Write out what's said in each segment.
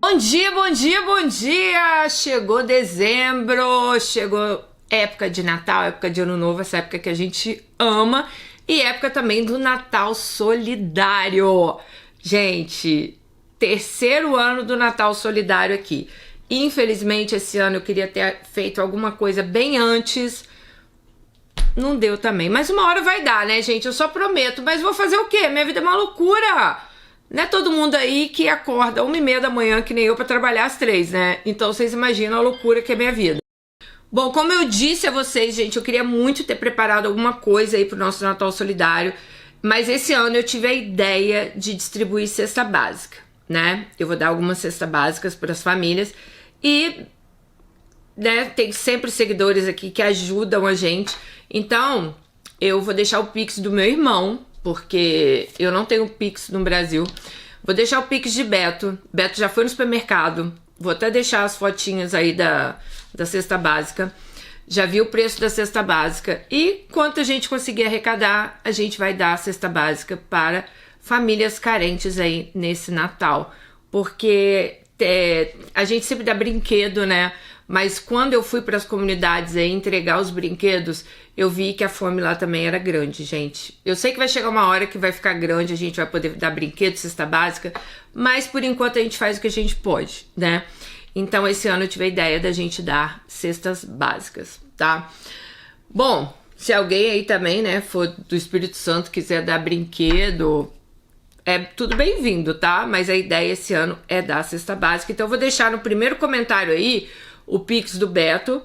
Bom dia, bom dia, bom dia! Chegou dezembro, chegou época de Natal, época de Ano Novo, essa época que a gente ama, e época também do Natal Solidário. Gente, terceiro ano do Natal Solidário aqui. Infelizmente, esse ano eu queria ter feito alguma coisa bem antes. Não deu também, mas uma hora vai dar, né, gente? Eu só prometo, mas vou fazer o quê? Minha vida é uma loucura! Não é todo mundo aí que acorda 1h30 da manhã, que nem eu, pra trabalhar às 3, né? Então vocês imaginam a loucura que é minha vida. Bom, como eu disse a vocês, gente, eu queria muito ter preparado alguma coisa aí pro nosso Natal Solidário, mas esse ano eu tive a ideia de distribuir cesta básica, né? Eu vou dar algumas cestas básicas para as famílias e, né, tem sempre seguidores aqui que ajudam a gente. Então, eu vou deixar o Pix do meu irmão, porque eu não tenho Pix no Brasil. Vou deixar o Pix de Beto. Beto já foi no supermercado. Vou até deixar as fotinhas aí da cesta básica. Já vi o preço da cesta básica. E quanto a gente conseguir arrecadar, a gente vai dar a cesta básica para famílias carentes aí nesse Natal. Porque a gente sempre dá brinquedo, né? Mas quando eu fui para as comunidades aí entregar os brinquedos, eu vi que a fome lá também era grande, gente. Eu sei que vai chegar uma hora que vai ficar grande, a gente vai poder dar brinquedo, cesta básica, mas por enquanto a gente faz o que a gente pode, né? Então esse ano eu tive a ideia da gente dar cestas básicas, tá? Bom, se alguém aí também, né, for do Espírito Santo, quiser dar brinquedo, é tudo bem-vindo, tá? Mas a ideia esse ano é dar cesta básica. Então eu vou deixar no primeiro comentário aí o Pix do Beto,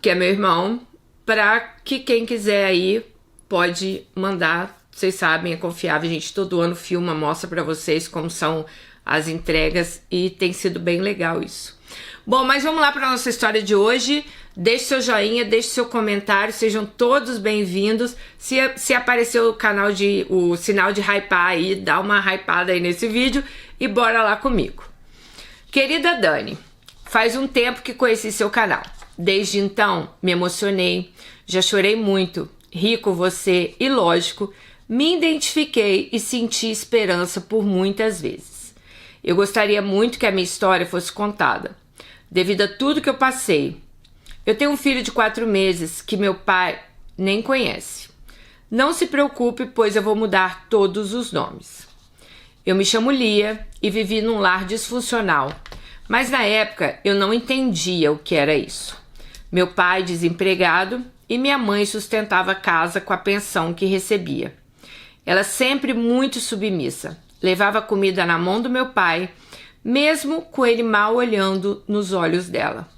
que é meu irmão, para que quem quiser aí pode mandar. Vocês sabem, é confiável, a gente todo ano filma, mostra para vocês como são as entregas e tem sido bem legal isso. Bom, mas vamos lá para nossa história de hoje. Deixe seu joinha, deixe seu comentário, sejam todos bem-vindos. Se apareceu o sinal de hypar aí, dá uma hypada aí nesse vídeo e bora lá comigo. Querida Dani, faz um tempo que conheci seu canal. Desde então, me emocionei, já chorei muito, ri com você e, lógico, me identifiquei e senti esperança por muitas vezes. Eu gostaria muito que a minha história fosse contada, devido a tudo que eu passei. Eu tenho um filho de 4 meses que meu pai nem conhece. Não se preocupe, pois eu vou mudar todos os nomes. Eu me chamo Lia e vivi num lar disfuncional. Mas na época eu não entendia o que era isso. Meu pai desempregado e minha mãe sustentava a casa com a pensão que recebia. Ela sempre muito submissa, levava comida na mão do meu pai, mesmo com ele mal olhando nos olhos dela.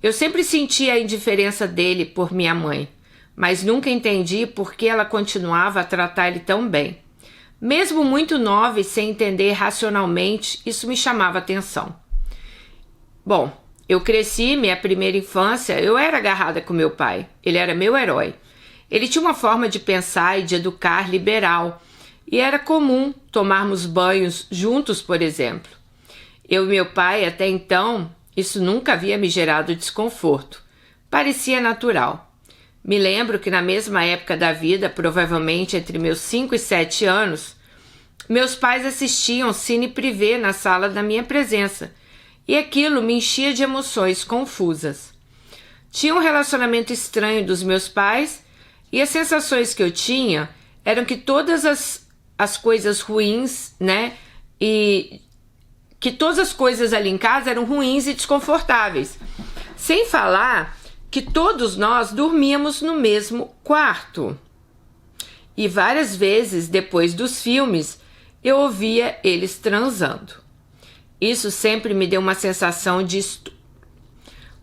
Eu sempre sentia a indiferença dele por minha mãe, mas nunca entendi por que ela continuava a tratar ele tão bem. Mesmo muito nova e sem entender racionalmente, isso me chamava atenção. Bom, eu cresci, minha primeira infância, eu era agarrada com meu pai. Ele era meu herói. Ele tinha uma forma de pensar e de educar liberal. E era comum tomarmos banhos juntos, por exemplo. Eu e meu pai, até então, isso nunca havia me gerado desconforto. Parecia natural. Me lembro que na mesma época da vida, provavelmente entre meus 5 e 7 anos, meus pais assistiam cine privê na sala da minha presença, e aquilo me enchia de emoções confusas. Tinha um relacionamento estranho dos meus pais, e as sensações que eu tinha eram que todas as coisas ruins, né, e que todas as coisas ali em casa eram ruins e desconfortáveis. Sem falar que todos nós dormíamos no mesmo quarto. E várias vezes, depois dos filmes, eu ouvia eles transando. Isso sempre me deu uma sensação de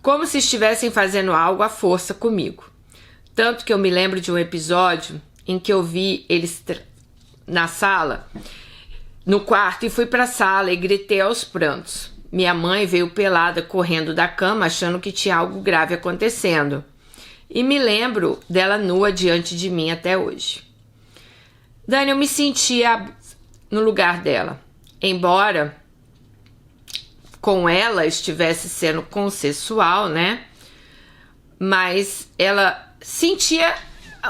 como se estivessem fazendo algo à força comigo. Tanto que eu me lembro de um episódio em que eu vi eles na sala, no quarto, e fui para a sala e gritei aos prantos. Minha mãe veio pelada correndo da cama achando que tinha algo grave acontecendo. E me lembro dela nua diante de mim até hoje. Dani, eu me sentia no lugar dela. Embora com ela estivesse sendo consensual, né? Mas ela sentia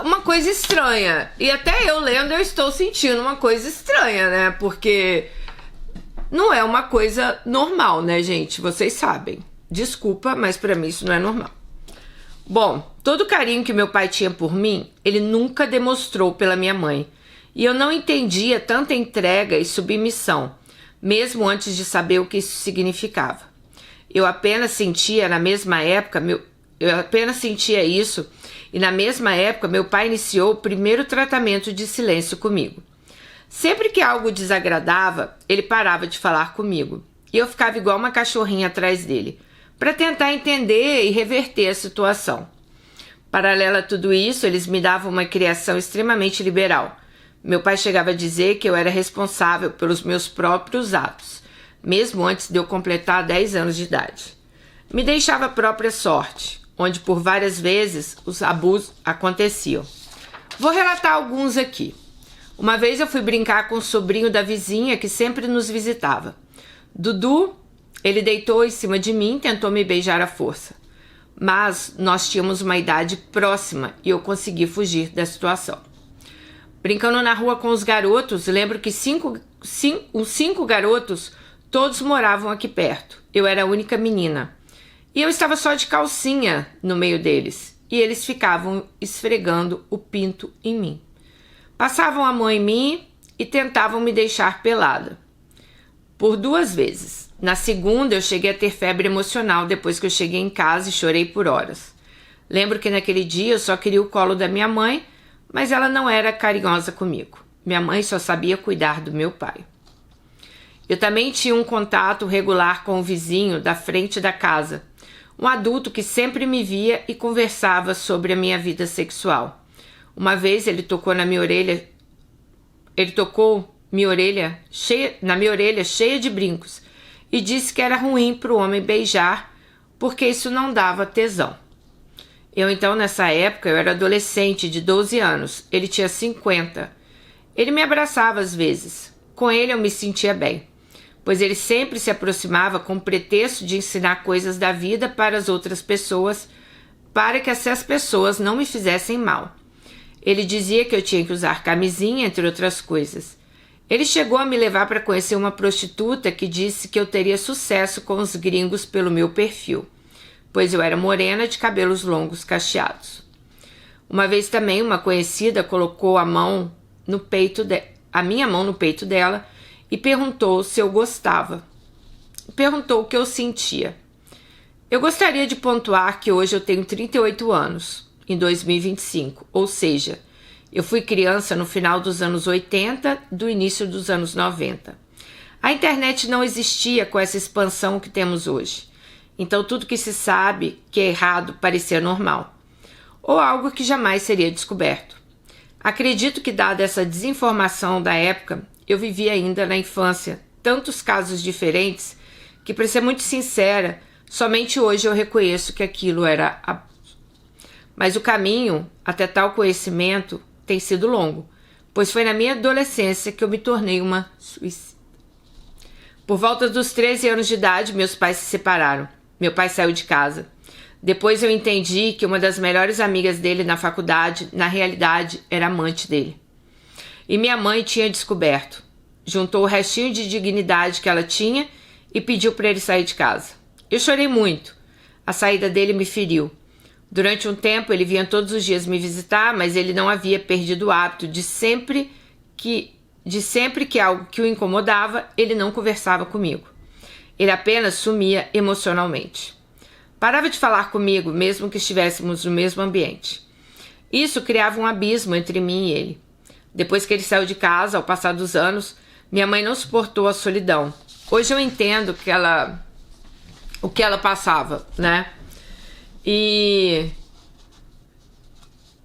uma coisa estranha. E até eu lendo, eu estou sentindo uma coisa estranha, né? Porque Não é uma coisa normal, né, gente? Vocês sabem. Desculpa, mas pra mim isso não é normal. Bom, todo o carinho que meu pai tinha por mim, ele nunca demonstrou pela minha mãe. E eu não entendia tanta entrega e submissão, mesmo antes de saber o que isso significava. Eu apenas sentia isso, e na mesma época meu pai iniciou o primeiro tratamento de silêncio comigo. Sempre que algo desagradava, ele parava de falar comigo, e eu ficava igual uma cachorrinha atrás dele, para tentar entender e reverter a situação. Paralelo a tudo isso, eles me davam uma criação extremamente liberal. Meu pai chegava a dizer que eu era responsável pelos meus próprios atos, mesmo antes de eu completar 10 anos de idade. Me deixava a própria sorte, onde por várias vezes os abusos aconteciam. Vou relatar alguns aqui. Uma vez eu fui brincar com o sobrinho da vizinha que sempre nos visitava. Dudu, ele deitou em cima de mim e tentou me beijar à força. Mas nós tínhamos uma idade próxima e eu consegui fugir da situação. Brincando na rua com os garotos, lembro que os cinco garotos, todos moravam aqui perto. Eu era a única menina. E eu estava só de calcinha no meio deles. E eles ficavam esfregando o pinto em mim. Passavam a mão em mim e tentavam me deixar pelada. Por 2 vezes. Na segunda, eu cheguei a ter febre emocional depois que eu cheguei em casa e chorei por horas. Lembro que naquele dia eu só queria o colo da minha mãe, mas ela não era carinhosa comigo. Minha mãe só sabia cuidar do meu pai. Eu também tinha um contato regular com o vizinho da frente da casa, um adulto que sempre me via e conversava sobre a minha vida sexual. Uma vez ele tocou na minha orelha cheia de brincos e disse que era ruim para o homem beijar porque isso não dava tesão. Então, nessa época, eu era adolescente de 12 anos. Ele tinha 50. Ele me abraçava às vezes. Com ele eu me sentia bem, pois ele sempre se aproximava com o pretexto de ensinar coisas da vida para as outras pessoas, para que essas pessoas não me fizessem mal. Ele dizia que eu tinha que usar camisinha, entre outras coisas. Ele chegou a me levar para conhecer uma prostituta que disse que eu teria sucesso com os gringos pelo meu perfil, pois eu era morena de cabelos longos cacheados. Uma vez também uma conhecida colocou a minha mão no peito dela e perguntou se eu gostava. Perguntou o que eu sentia. Eu gostaria de pontuar que hoje eu tenho 38 anos, em 2025, ou seja, eu fui criança no final dos anos 80, do início dos anos 90. A internet não existia com essa expansão que temos hoje. Então tudo que se sabe que é errado parecia normal, ou algo que jamais seria descoberto. Acredito que, dada essa desinformação da época, eu vivi ainda na infância tantos casos diferentes que, para ser muito sincera, somente hoje eu reconheço que aquilo era abuso. Mas o caminho até tal conhecimento tem sido longo, pois foi na minha adolescência que eu me tornei uma suicida. Por volta dos 13 anos de idade, meus pais se separaram. Meu pai saiu de casa. Depois eu entendi que uma das melhores amigas dele na faculdade, na realidade, era amante dele. E minha mãe tinha descoberto. Juntou o restinho de dignidade que ela tinha e pediu para ele sair de casa. Eu chorei muito. A saída dele me feriu. Durante um tempo ele vinha todos os dias me visitar, mas ele não havia perdido o hábito de sempre que algo que o incomodava, ele não conversava comigo. Ele apenas sumia emocionalmente. Parava de falar comigo, mesmo que estivéssemos no mesmo ambiente. Isso criava um abismo entre mim e ele. Depois que ele saiu de casa, ao passar dos anos, minha mãe não suportou a solidão. Hoje eu entendo o que ela passava, né? E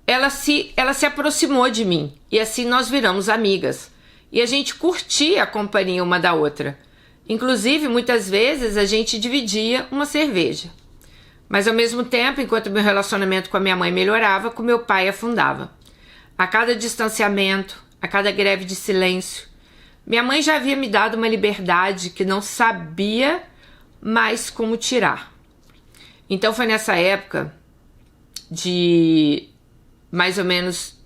ela se aproximou de mim. E assim nós viramos amigas. E a gente curtia a companhia uma da outra. Inclusive, muitas vezes a gente dividia uma cerveja. Mas ao mesmo tempo, enquanto meu relacionamento com a minha mãe melhorava, com meu pai afundava. A cada distanciamento, a cada greve de silêncio, minha mãe já havia me dado uma liberdade que não sabia mais como tirar. Então foi nessa época de mais ou menos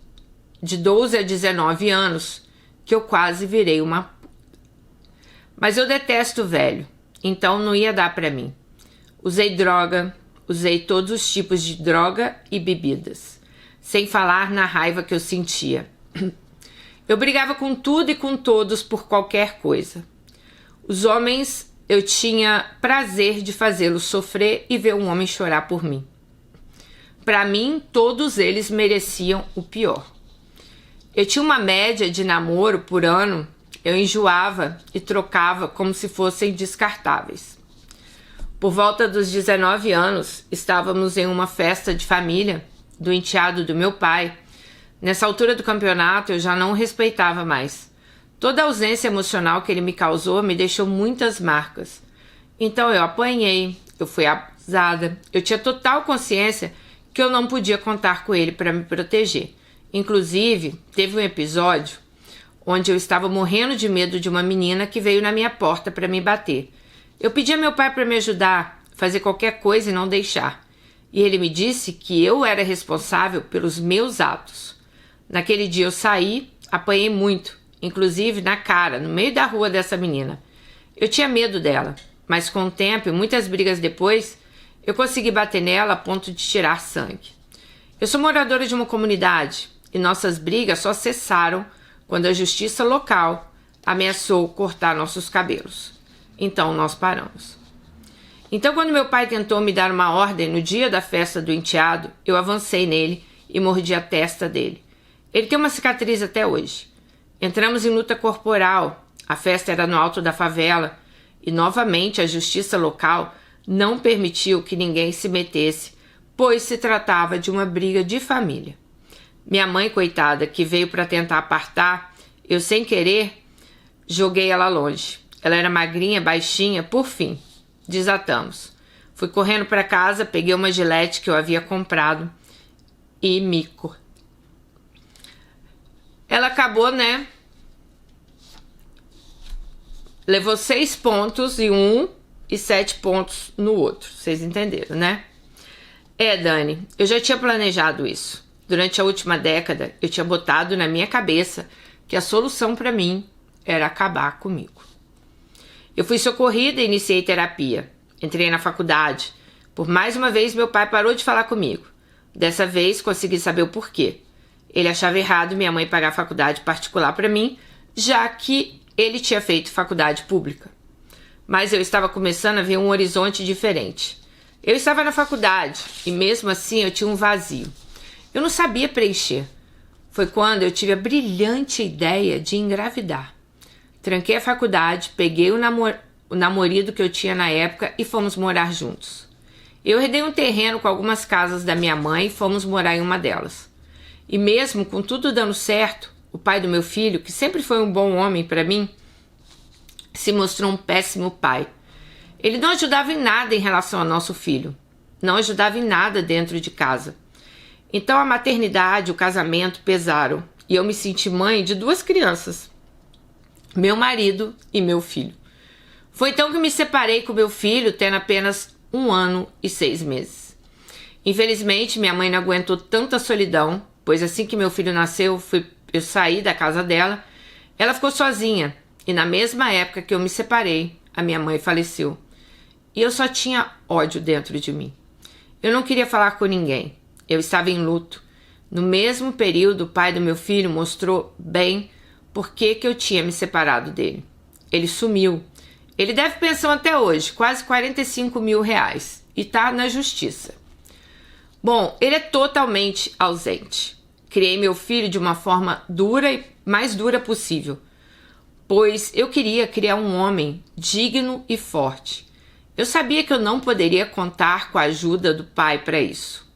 de 12 a 19 anos que eu quase virei uma... Mas eu detesto velho, então não ia dar pra mim. Usei droga, usei todos os tipos de droga e bebidas, sem falar na raiva que eu sentia. Eu brigava com tudo e com todos por qualquer coisa. Os homens, eu tinha prazer de fazê-los sofrer e ver um homem chorar por mim. Para mim, todos eles mereciam o pior. Eu tinha uma média de namoro por ano, eu enjoava e trocava como se fossem descartáveis. Por volta dos 19 anos, estávamos em uma festa de família do enteado do meu pai. Nessa altura do campeonato, eu já não o respeitava mais. Toda a ausência emocional que ele me causou me deixou muitas marcas. Então eu apanhei, eu fui abusada, eu tinha total consciência que eu não podia contar com ele para me proteger. Inclusive, teve um episódio onde eu estava morrendo de medo de uma menina que veio na minha porta para me bater. Eu pedi a meu pai para me ajudar, fazer qualquer coisa e não deixar. E ele me disse que eu era responsável pelos meus atos. Naquele dia eu saí, apanhei muito, inclusive na cara, no meio da rua dessa menina. Eu tinha medo dela, mas com o tempo e muitas brigas depois, eu consegui bater nela a ponto de tirar sangue. Eu sou moradora de uma comunidade e nossas brigas só cessaram quando a justiça local ameaçou cortar nossos cabelos. Então nós paramos. Então quando meu pai tentou me dar uma ordem no dia da festa do enteado, eu avancei nele e mordi a testa dele. Ele tem uma cicatriz até hoje. Entramos em luta corporal, a festa era no alto da favela e novamente a justiça local não permitiu que ninguém se metesse, pois se tratava de uma briga de família. Minha mãe, coitada, que veio para tentar apartar, eu sem querer joguei ela longe. Ela era magrinha, baixinha, por fim, desatamos. Fui correndo para casa, peguei uma gilete que eu havia comprado e mico. Ela acabou, né? Levou 6 pontos em um e 7 pontos no outro. Vocês entenderam, né? Dani, eu já tinha planejado isso. Durante a última década, eu tinha botado na minha cabeça que a solução para mim era acabar comigo. Eu fui socorrida e iniciei terapia. Entrei na faculdade. Por mais uma vez, meu pai parou de falar comigo. Dessa vez, consegui saber o porquê. Ele achava errado minha mãe pagar faculdade particular para mim, já que ele tinha feito faculdade pública. Mas eu estava começando a ver um horizonte diferente. Eu estava na faculdade e mesmo assim eu tinha um vazio. Eu não sabia preencher. Foi quando eu tive a brilhante ideia de engravidar. Tranquei a faculdade, peguei o namorado que eu tinha na época e fomos morar juntos. Eu herdei um terreno com algumas casas da minha mãe e fomos morar em uma delas. E mesmo com tudo dando certo, o pai do meu filho, que sempre foi um bom homem para mim, se mostrou um péssimo pai. Ele não ajudava em nada em relação ao nosso filho. Não ajudava em nada dentro de casa. Então a maternidade e o casamento pesaram e eu me senti mãe de 2 crianças. Meu marido e meu filho. Foi então que me separei com meu filho, tendo apenas 1 ano e 6 meses. Infelizmente, minha mãe não aguentou tanta solidão, pois assim que meu filho nasceu, eu saí da casa dela, ela ficou sozinha. E na mesma época que eu me separei, a minha mãe faleceu. E eu só tinha ódio dentro de mim. Eu não queria falar com ninguém. Eu estava em luto. No mesmo período, o pai do meu filho mostrou bem por que eu tinha me separado dele. Ele sumiu. Ele deve pensão até hoje, quase R$45 mil, e tá na justiça. Bom, ele é totalmente ausente. Criei meu filho de uma forma dura e mais dura possível, pois eu queria criar um homem digno e forte. Eu sabia que eu não poderia contar com a ajuda do pai para isso.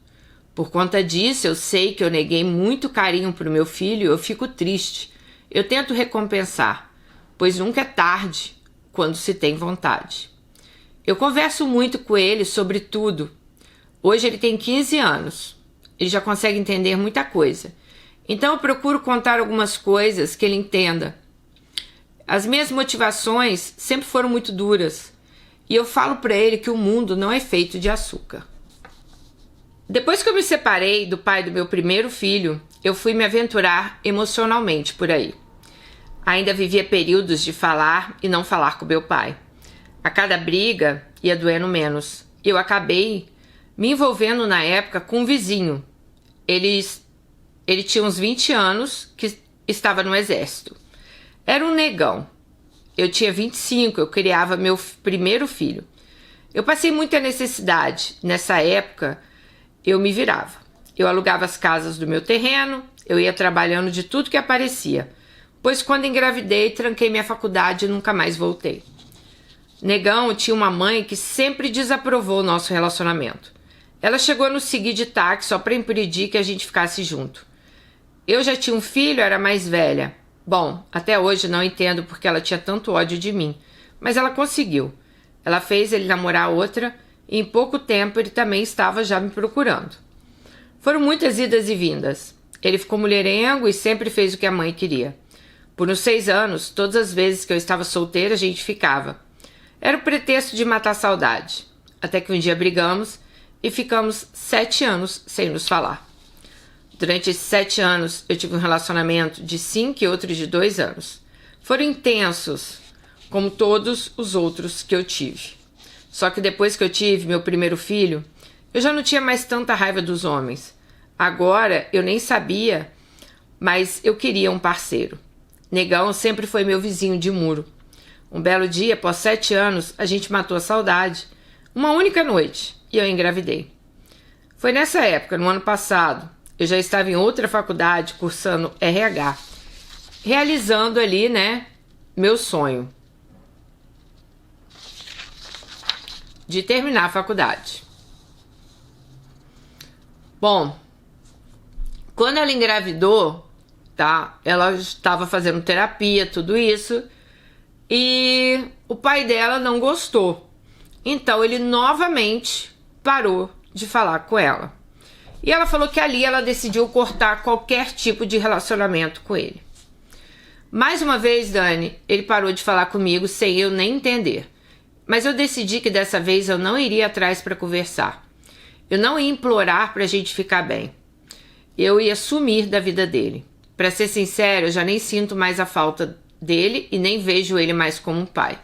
Por conta disso, eu sei que eu neguei muito carinho para o meu filho e eu fico triste. Eu tento recompensar, pois nunca é tarde quando se tem vontade. Eu converso muito com ele sobre tudo. Hoje ele tem 15 anos. Ele já consegue entender muita coisa. Então eu procuro contar algumas coisas que ele entenda. As minhas motivações sempre foram muito duras. E eu falo para ele que o mundo não é feito de açúcar. Depois que eu me separei do pai do meu primeiro filho, eu fui me aventurar emocionalmente por aí. Ainda vivia períodos de falar e não falar com meu pai. A cada briga ia doendo menos. Eu acabei me envolvendo na época com um vizinho. Ele tinha uns 20 anos, que estava no exército. Era um negão. Eu tinha 25, eu criava meu primeiro filho. Eu passei muita necessidade. Nessa época, eu me virava. Eu alugava as casas do meu terreno, eu ia trabalhando de tudo que aparecia. Pois quando engravidei, tranquei minha faculdade e nunca mais voltei. Negão tinha uma mãe que sempre desaprovou o nosso relacionamento. Ela chegou a nos seguir de táxi só para impedir que a gente ficasse junto. Eu já tinha um filho, era mais velha. Bom, até hoje não entendo porque ela tinha tanto ódio de mim, mas ela conseguiu. Ela fez ele namorar outra e em pouco tempo ele também estava já me procurando. Foram muitas idas e vindas. Ele ficou mulherengo e sempre fez o que a mãe queria. Por uns 6 anos, todas as vezes que eu estava solteira, a gente ficava. Era o pretexto de matar a saudade. Até que um dia brigamos e ficamos 7 anos sem nos falar. Durante esses 7 anos, eu tive um relacionamento de 5 e outro de 2 anos. Foram intensos, como todos os outros que eu tive. Só que depois que eu tive meu primeiro filho, eu já não tinha mais tanta raiva dos homens. Agora, eu nem sabia, mas eu queria um parceiro. Negão sempre foi meu vizinho de muro. Um belo dia, após 7 anos, a gente matou a saudade. Uma única noite, e eu engravidei. Foi nessa época, no ano passado, eu já estava em outra faculdade, cursando RH. Realizando ali, meu sonho de terminar a faculdade. Bom, quando ela engravidou, ela estava fazendo terapia, tudo isso, e o pai dela não gostou. Então ele novamente parou de falar com ela. E ela falou que ali ela decidiu cortar qualquer tipo de relacionamento com ele. Mais uma vez, Dani, ele parou de falar comigo sem eu nem entender. Mas eu decidi que dessa vez eu não iria atrás para conversar. Eu não ia implorar para a gente ficar bem. Eu ia sumir da vida dele. Para ser sincero, eu já nem sinto mais a falta dele e nem vejo ele mais como um pai.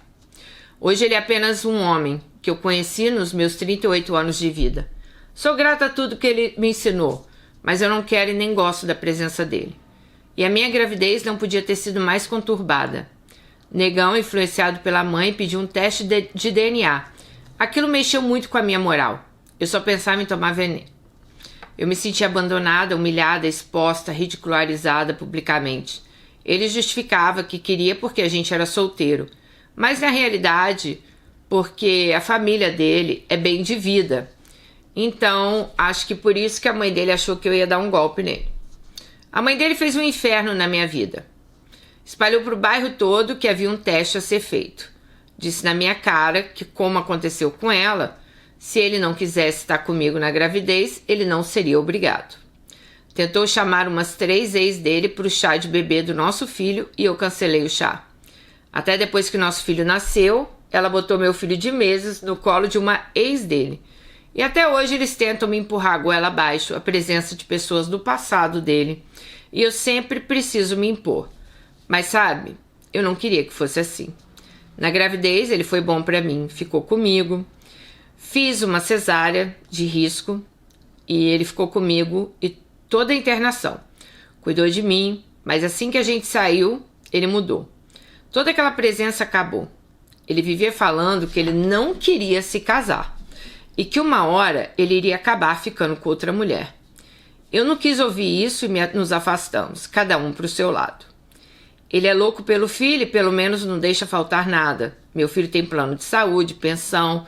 Hoje ele é apenas um homem que eu conheci nos meus 38 anos de vida. Sou grata a tudo que ele me ensinou, mas eu não quero e nem gosto da presença dele. E a minha gravidez não podia ter sido mais conturbada. Negão, influenciado pela mãe, pediu um teste de DNA. Aquilo mexeu muito com a minha moral. Eu só pensava em tomar veneno. Eu me senti abandonada, humilhada, exposta, ridicularizada publicamente. Ele justificava que queria porque a gente era solteiro, mas na realidade, porque a família dele é bem de vida. Então, acho que por isso que a mãe dele achou que eu ia dar um golpe nele. A mãe dele fez um inferno na minha vida. Espalhou para o bairro todo que havia um teste a ser feito. Disse na minha cara que, como aconteceu com ela, se ele não quisesse estar comigo na gravidez, ele não seria obrigado. Tentou chamar umas 3 ex dele para o chá de bebê do nosso filho e eu cancelei o chá. Até depois que nosso filho nasceu, ela botou meu filho de meses no colo de uma ex dele. E até hoje eles tentam me empurrar a goela abaixo a presença de pessoas do passado dele. E eu sempre preciso me impor. Mas sabe, eu não queria que fosse assim. Na gravidez ele foi bom para mim, ficou comigo. Fiz uma cesárea de risco e ele ficou comigo e toda a internação. Cuidou de mim, mas assim que a gente saiu, ele mudou. Toda aquela presença acabou. Ele vivia falando que ele não queria se casar e que uma hora ele iria acabar ficando com outra mulher. Eu não quis ouvir isso e nos afastamos, cada um para o seu lado. Ele é louco pelo filho e pelo menos não deixa faltar nada. Meu filho tem plano de saúde, pensão.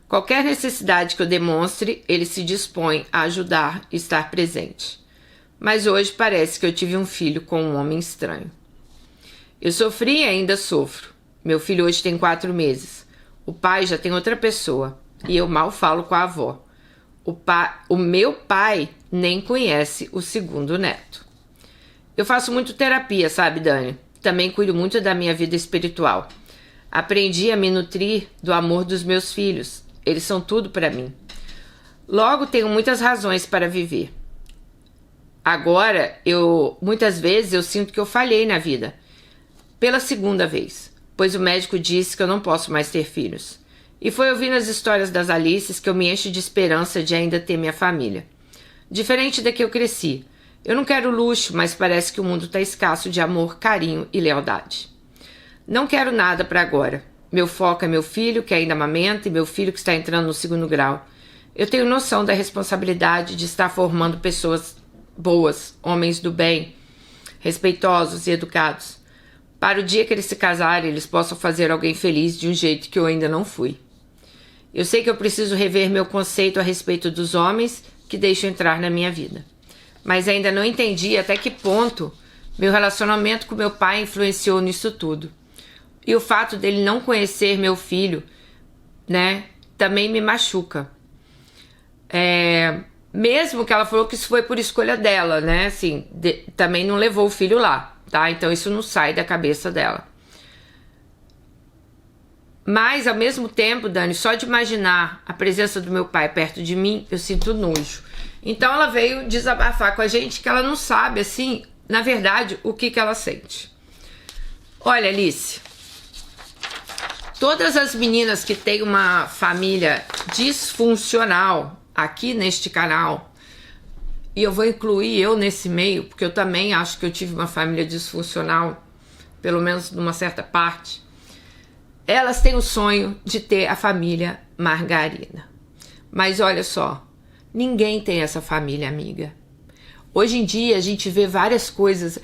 Qualquer necessidade que eu demonstre, ele se dispõe a ajudar e estar presente. Mas hoje parece que eu tive um filho com um homem estranho. Eu sofri e ainda sofro. Meu filho hoje tem 4 meses. O pai já tem outra pessoa e eu mal falo com a avó. O meu pai nem conhece o segundo neto. Eu faço muito terapia, sabe, Dani? Também cuido muito da minha vida espiritual. Aprendi a me nutrir do amor dos meus filhos. Eles são tudo para mim. Logo, tenho muitas razões para viver. Agora, muitas vezes eu sinto que eu falhei na vida. pela segunda vez, pois o médico disse que eu não posso mais ter filhos. E foi ouvindo as histórias das Alices que eu me encho de esperança de ainda ter minha família. Diferente da que eu cresci. Eu não quero luxo, mas parece que o mundo está escasso de amor, carinho e lealdade. Não quero nada para agora. Meu foco é meu filho, que ainda amamenta, e meu filho que está entrando no 2º grau. Eu tenho noção da responsabilidade de estar formando pessoas boas, homens do bem, respeitosos e educados. Para o dia que eles se casarem, eles possam fazer alguém feliz de um jeito que eu ainda não fui. Eu sei que eu preciso rever meu conceito a respeito dos homens que deixo entrar na minha vida. Mas ainda não entendi até que ponto meu relacionamento com meu pai influenciou nisso tudo. E o fato dele não conhecer meu filho, né, também me machuca. Mesmo que ela falou que isso foi por escolha dela, né, assim, também não levou o filho lá, tá? Então isso não sai da cabeça dela. Mas, ao mesmo tempo, Dani, só de imaginar a presença do meu pai perto de mim, eu sinto nojo. Então ela veio desabafar com a gente que ela não sabe, assim, na verdade, o que ela sente. Olha, Alice, todas as meninas que têm uma família disfuncional aqui neste canal, e eu vou incluir eu nesse meio, porque eu também acho que eu tive uma família disfuncional, pelo menos numa certa parte, elas têm o sonho de ter a família Margarina. Mas olha só, ninguém tem essa família, amiga. Hoje em dia a gente vê várias coisas.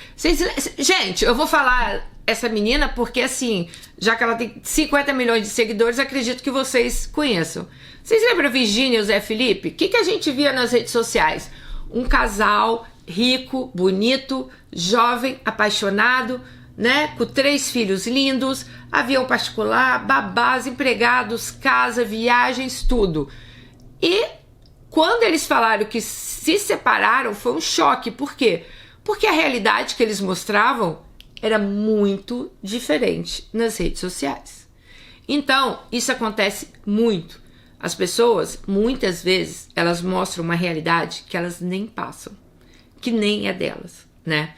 Gente, eu vou falar essa menina porque assim, já que ela tem 50 milhões de seguidores, acredito que vocês conheçam. Vocês lembram Virgínia e o Zé Felipe? O que a gente via nas redes sociais? Um casal rico, bonito, jovem, apaixonado, né? Com 3 filhos lindos, avião particular, babás, empregados, casa, viagens, tudo. E quando eles falaram que se separaram, foi um choque. Por quê? Porque a realidade que eles mostravam era muito diferente nas redes sociais. Então, isso acontece muito. As pessoas, muitas vezes, elas mostram uma realidade que elas nem passam, que nem é delas, né?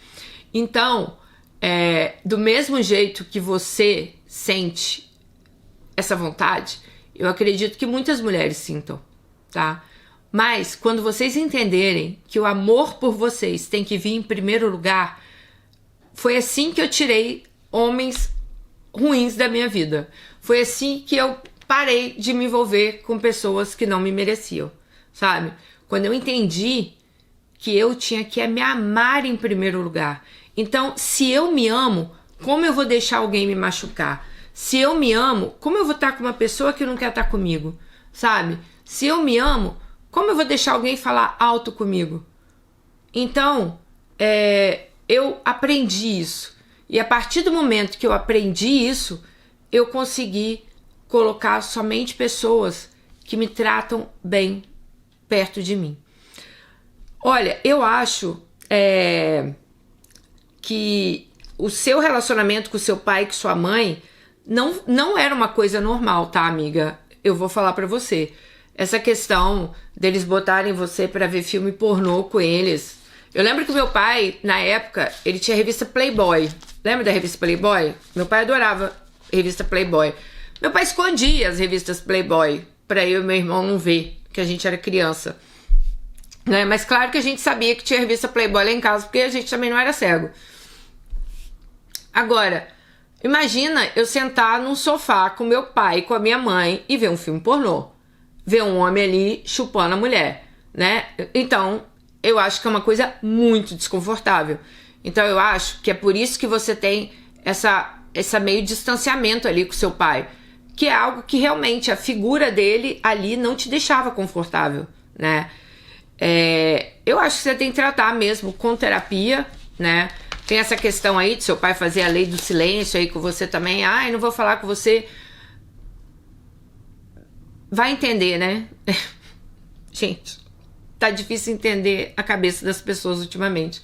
Então, do mesmo jeito que você sente essa vontade, eu acredito que muitas mulheres sintam, tá? Mas quando vocês entenderem que o amor por vocês tem que vir em primeiro lugar, foi assim que eu tirei homens ruins da minha vida. Foi assim que eu parei de me envolver com pessoas que não me mereciam, sabe? Quando eu entendi que eu tinha que me amar em primeiro lugar. Então, se eu me amo, como eu vou deixar alguém me machucar? Se eu me amo, como eu vou estar com uma pessoa que não quer estar comigo? Sabe? Se eu me amo, como eu vou deixar alguém falar alto comigo? Então, eu aprendi isso. E a partir do momento que eu aprendi isso, eu consegui colocar somente pessoas que me tratam bem perto de mim. Olha, eu acho que o seu relacionamento com seu pai e com sua mãe não era uma coisa normal, tá, amiga? Eu vou falar pra você. Essa questão deles botarem você pra ver filme pornô com eles. Eu lembro que meu pai, na época, ele tinha a revista Playboy. Lembra da revista Playboy? Meu pai adorava a revista Playboy. Meu pai escondia as revistas Playboy pra eu e meu irmão não ver, que a gente era criança. Né? Mas claro que a gente sabia que tinha revista Playboy lá em casa, porque a gente também não era cego. Agora, imagina eu sentar num sofá com meu pai e com a minha mãe e ver um filme pornô. Ver um homem ali chupando a mulher, né? Então, eu acho que é uma coisa muito desconfortável. Então, eu acho que é por isso que você tem essa meio distanciamento ali com seu pai. Que é algo que realmente a figura dele ali não te deixava confortável, né? Eu acho que você tem que tratar mesmo com terapia, né? Tem essa questão aí de seu pai fazer a lei do silêncio aí com você também. Ai, não vou falar com você. Vai entender, né? Gente, tá difícil entender a cabeça das pessoas ultimamente.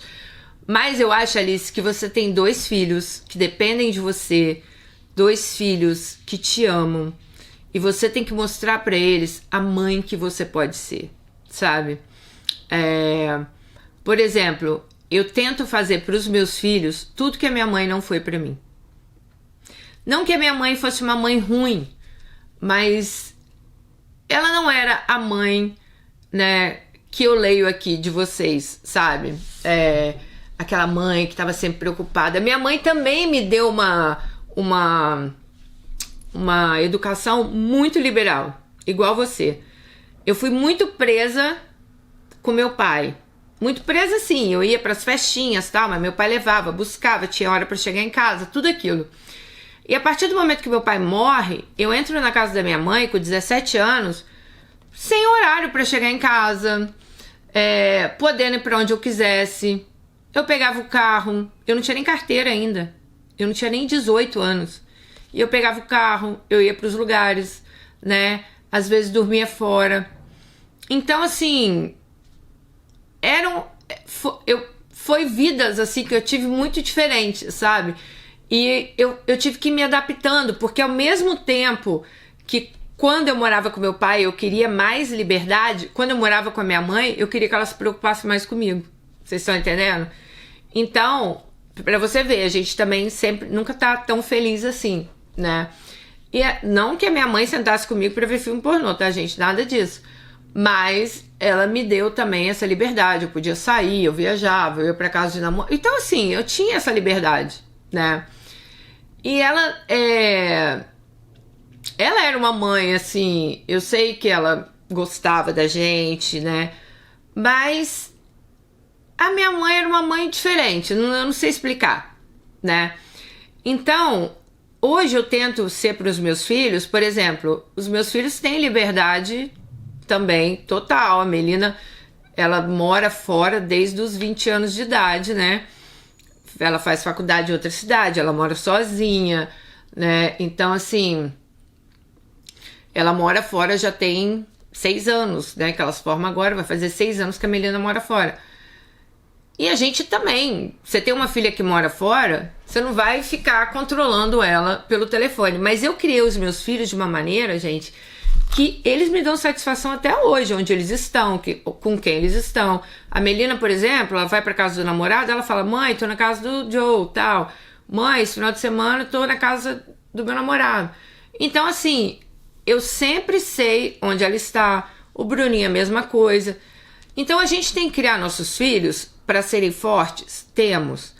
Mas eu acho, Alice, que você tem 2 filhos que dependem de você, 2 filhos que te amam. E você tem que mostrar pra eles a mãe que você pode ser, sabe? Por exemplo, eu tento fazer pros meus filhos tudo que a minha mãe não foi pra mim. Não que a minha mãe fosse uma mãe ruim, mas ela não era a mãe, né, que eu leio aqui de vocês, sabe? Aquela mãe que estava sempre preocupada. Minha mãe também me deu uma educação muito liberal, igual você. Eu fui muito presa com meu pai. Muito presa, sim. Eu ia para as festinhas, tal, mas meu pai levava, buscava, tinha hora para chegar em casa, tudo aquilo. E a partir do momento que meu pai morre, eu entro na casa da minha mãe com 17 anos, sem horário para chegar em casa, podendo ir para onde eu quisesse. Eu pegava o carro, eu não tinha nem carteira ainda, eu não tinha nem 18 anos. E eu pegava o carro, eu ia para os lugares, né? Às vezes dormia fora. Então, assim, foi vidas assim que eu tive muito diferentes, sabe? E eu tive que ir me adaptando, porque ao mesmo tempo que quando eu morava com meu pai eu queria mais liberdade, quando eu morava com a minha mãe eu queria que ela se preocupasse mais comigo. Vocês estão entendendo? Então, pra você ver, a gente também sempre nunca tá tão feliz assim, né? E não que a minha mãe sentasse comigo pra ver filme pornô, tá, gente? Nada disso. Mas ela me deu também essa liberdade. Eu podia sair, eu viajava, eu ia pra casa de namoro. Então, assim, eu tinha essa liberdade, né? E ela era uma mãe, assim, eu sei que ela gostava da gente, né? Mas a minha mãe era uma mãe diferente, eu não sei explicar, né? Então, hoje eu tento ser para os meus filhos, por exemplo, os meus filhos têm liberdade também, total. A Melina, ela mora fora desde os 20 anos de idade, né? Ela faz faculdade em outra cidade, ela mora sozinha, né? Então, assim, ela mora fora já tem 6 anos, né? Que ela se forma agora, vai fazer 6 anos que a Melina mora fora. E a gente também, você tem uma filha que mora fora, você não vai ficar controlando ela pelo telefone. Mas eu criei os meus filhos de uma maneira, gente, que eles me dão satisfação até hoje, onde eles estão, com quem eles estão. A Melina, por exemplo, ela vai pra casa do namorado, ela fala: mãe, tô na casa do Joe, tal. Mãe, esse final de semana tô na casa do meu namorado. Então, assim, eu sempre sei onde ela está. O Bruninho, a mesma coisa. Então, a gente tem que criar nossos filhos para serem fortes? Temos.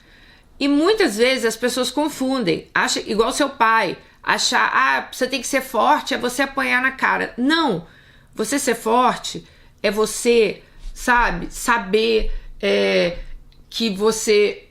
E muitas vezes as pessoas confundem. Acha, igual seu pai, achar, você tem que ser forte, é você apanhar na cara. Não. Você ser forte é você, sabe, saber que você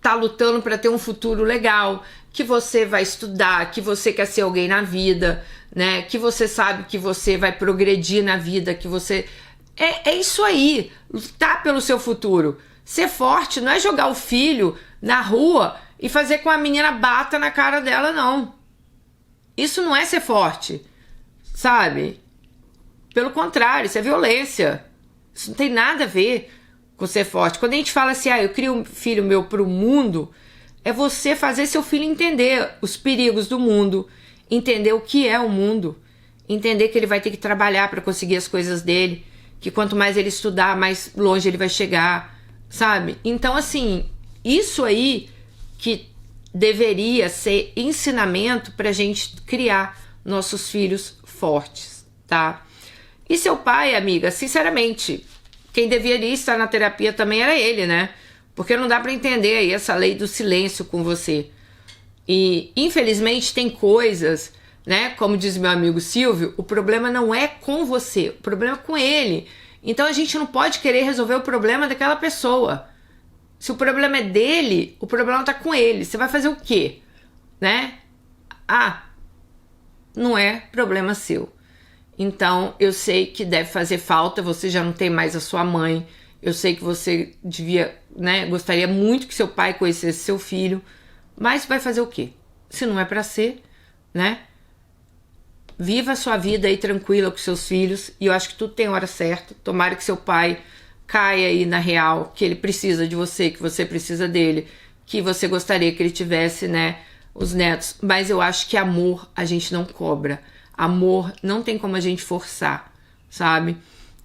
tá lutando para ter um futuro legal, que você vai estudar, que você quer ser alguém na vida, né? Que você sabe que você vai progredir na vida, que você... É isso aí, lutar pelo seu futuro. Ser forte não é jogar o filho na rua e fazer com a menina bata na cara dela, não. Isso não é ser forte, sabe? Pelo contrário, isso é violência. Isso não tem nada a ver com ser forte. Quando a gente fala assim, eu crio um filho meu pro mundo, é você fazer seu filho entender os perigos do mundo, entender o que é o mundo, entender que ele vai ter que trabalhar para conseguir as coisas dele, que quanto mais ele estudar, mais longe ele vai chegar, sabe? Então, assim, isso aí que deveria ser ensinamento pra gente criar nossos filhos fortes, tá? E seu pai, amiga, sinceramente, quem deveria estar na terapia também era ele, né? Porque não dá pra entender aí essa lei do silêncio com você. E, infelizmente, tem coisas... né? Como diz meu amigo Silvio, o problema não é com você, o problema é com ele. Então a gente não pode querer resolver o problema daquela pessoa. Se o problema é dele, o problema tá com ele. Você vai fazer o quê? Né? Não é problema seu. Então eu sei que deve fazer falta, você já não tem mais a sua mãe. Eu sei que você devia, né? Gostaria muito que seu pai conhecesse seu filho. Mas vai fazer o quê? Se não é pra ser, né? Viva a sua vida aí tranquila com seus filhos. E eu acho que tudo tem hora certa. Tomara que seu pai caia aí na real, que ele precisa de você, que você precisa dele, que você gostaria que ele tivesse, né, os netos. Mas eu acho que amor a gente não cobra. Amor não tem como a gente forçar, sabe?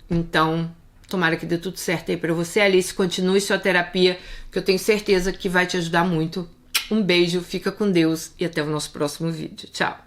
Então, tomara que dê tudo certo aí pra você. Alice, continue sua terapia, que eu tenho certeza que vai te ajudar muito. Um beijo, fica com Deus e até o nosso próximo vídeo. Tchau!